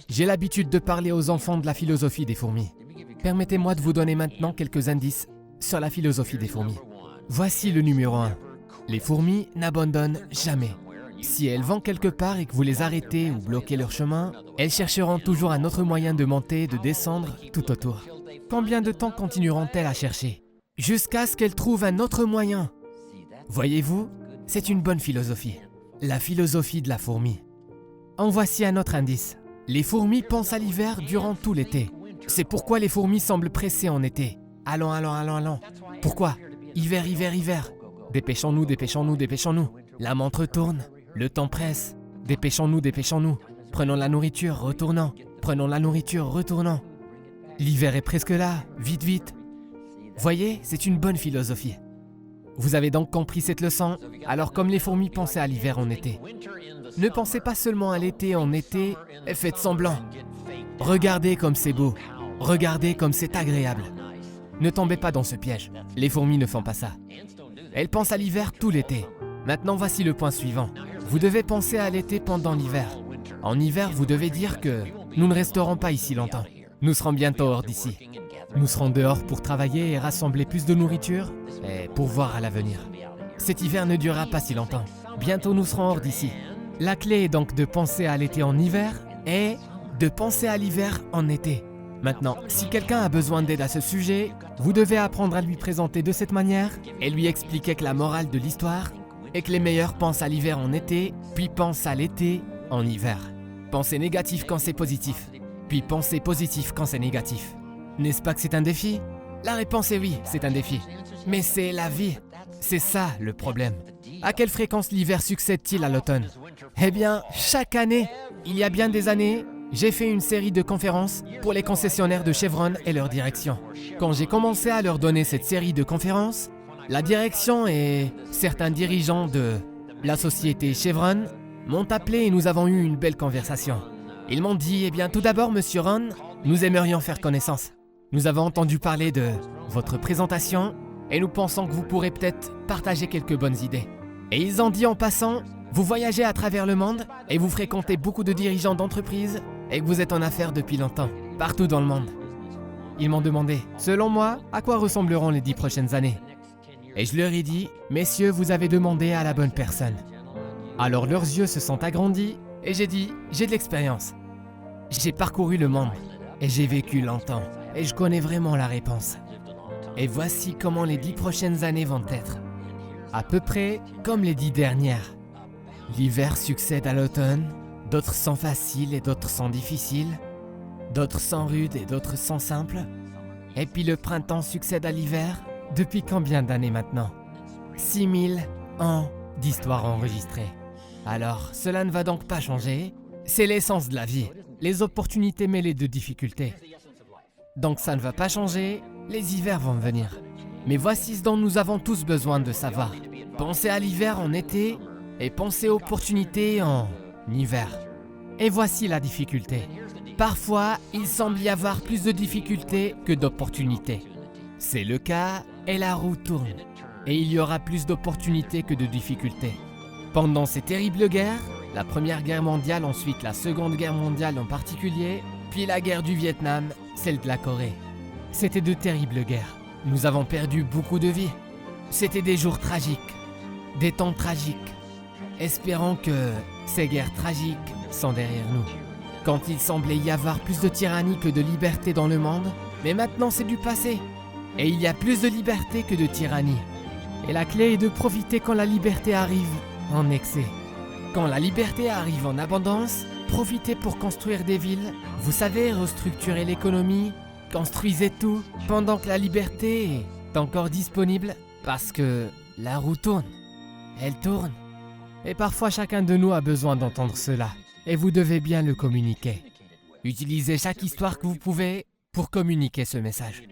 J'ai l'habitude de parler aux enfants de la philosophie des fourmis. Permettez-moi de vous donner maintenant quelques indices sur la philosophie des fourmis. Voici le numéro 1. Les fourmis n'abandonnent jamais. Si elles vont quelque part et que vous les arrêtez ou bloquez leur chemin, elles chercheront toujours un autre moyen de monter, de descendre, tout autour. Combien de temps continueront-elles à chercher? Jusqu'à ce qu'elles trouvent un autre moyen. Voyez-vous, c'est une bonne philosophie. La philosophie de la fourmi. En voici un autre indice. Les fourmis pensent à l'hiver durant tout l'été. C'est pourquoi les fourmis semblent pressées en été. Allons, allons, allons, allons. Pourquoi? Hiver, hiver, hiver. Dépêchons-nous, dépêchons-nous, dépêchons-nous. La montre tourne, le temps presse. Dépêchons-nous, dépêchons-nous. Prenons la nourriture, retournons. Prenons la nourriture, retournons. L'hiver est presque là, vite, vite. Voyez, c'est une bonne philosophie. Vous avez donc compris cette leçon? Alors comme les fourmis pensaient à l'hiver en été. Ne pensez pas seulement à l'été en été et faites semblant. Regardez comme c'est beau. Regardez comme c'est agréable. Ne tombez pas dans ce piège. Les fourmis ne font pas ça. Elles pensent à l'hiver tout l'été. Maintenant voici le point suivant. Vous devez penser à l'été pendant l'hiver. En hiver, vous devez dire que nous ne resterons pas ici longtemps. Nous serons bientôt hors d'ici. Nous serons dehors pour travailler et rassembler plus de nourriture et pour voir à l'avenir. Cet hiver ne durera pas si longtemps. Bientôt nous serons hors d'ici. La clé est donc de penser à l'été en hiver et de penser à l'hiver en été. Maintenant, si quelqu'un a besoin d'aide à ce sujet, vous devez apprendre à lui présenter de cette manière et lui expliquer que la morale de l'histoire est que les meilleurs pensent à l'hiver en été, puis pensent à l'été en hiver. Pensez négatif quand c'est positif, puis pensez positif quand c'est négatif. N'est-ce pas que c'est un défi? La réponse est oui, c'est un défi. Mais c'est la vie. C'est ça le problème. À quelle fréquence l'hiver succède-t-il à l'automne? Eh bien, chaque année, il y a bien des années, j'ai fait une série de conférences pour les concessionnaires de Chevron et leur direction. Quand j'ai commencé à leur donner cette série de conférences, la direction et certains dirigeants de la société Chevron m'ont appelé et nous avons eu une belle conversation. Ils m'ont dit, eh bien tout d'abord, Monsieur Ron, nous aimerions faire connaissance. Nous avons entendu parler de votre présentation et nous pensons que vous pourrez peut-être partager quelques bonnes idées. Et ils ont dit en passant, vous voyagez à travers le monde et vous fréquentez beaucoup de dirigeants d'entreprises et que vous êtes en affaires depuis longtemps, partout dans le monde. Ils m'ont demandé, selon moi, à quoi ressembleront les 10 prochaines années? Et je leur ai dit, messieurs, vous avez demandé à la bonne personne. Alors leurs yeux se sont agrandis et j'ai dit, j'ai de l'expérience. J'ai parcouru le monde et j'ai vécu longtemps et je connais vraiment la réponse. Et voici comment les 10 prochaines années vont être. À peu près comme les 10 dernières. L'hiver succède à l'automne, d'autres sont faciles et d'autres sont difficiles, d'autres sont rudes et d'autres sont simples. Et puis le printemps succède à l'hiver. Depuis combien d'années maintenant? 6000 ans d'histoire enregistrée. Alors, cela ne va donc pas changer. C'est l'essence de la vie. Les opportunités mêlées de difficultés. Donc ça ne va pas changer, les hivers vont venir. Mais voici ce dont nous avons tous besoin de savoir. Pensez à l'hiver en été et pensez aux opportunités en hiver. Et voici la difficulté. Parfois, il semble y avoir plus de difficultés que d'opportunités. C'est le cas et la roue tourne. Et il y aura plus d'opportunités que de difficultés. Pendant ces terribles guerres, la Première Guerre mondiale, ensuite la Seconde Guerre mondiale en particulier, puis la guerre du Vietnam, celle de la Corée. C'était de terribles guerres. Nous avons perdu beaucoup de vies. C'était des jours tragiques, des temps tragiques. Espérons que ces guerres tragiques sont derrière nous. Quand il semblait y avoir plus de tyrannie que de liberté dans le monde, mais maintenant c'est du passé. Et il y a plus de liberté que de tyrannie. Et la clé est de profiter quand la liberté arrive en excès. Quand la liberté arrive en abondance, profitez pour construire des villes. Vous savez, restructurer l'économie, construisez tout pendant que la liberté est encore disponible parce que la roue tourne. Elle tourne. Et parfois chacun de nous a besoin d'entendre cela. Et vous devez bien le communiquer. Utilisez chaque histoire que vous pouvez pour communiquer ce message.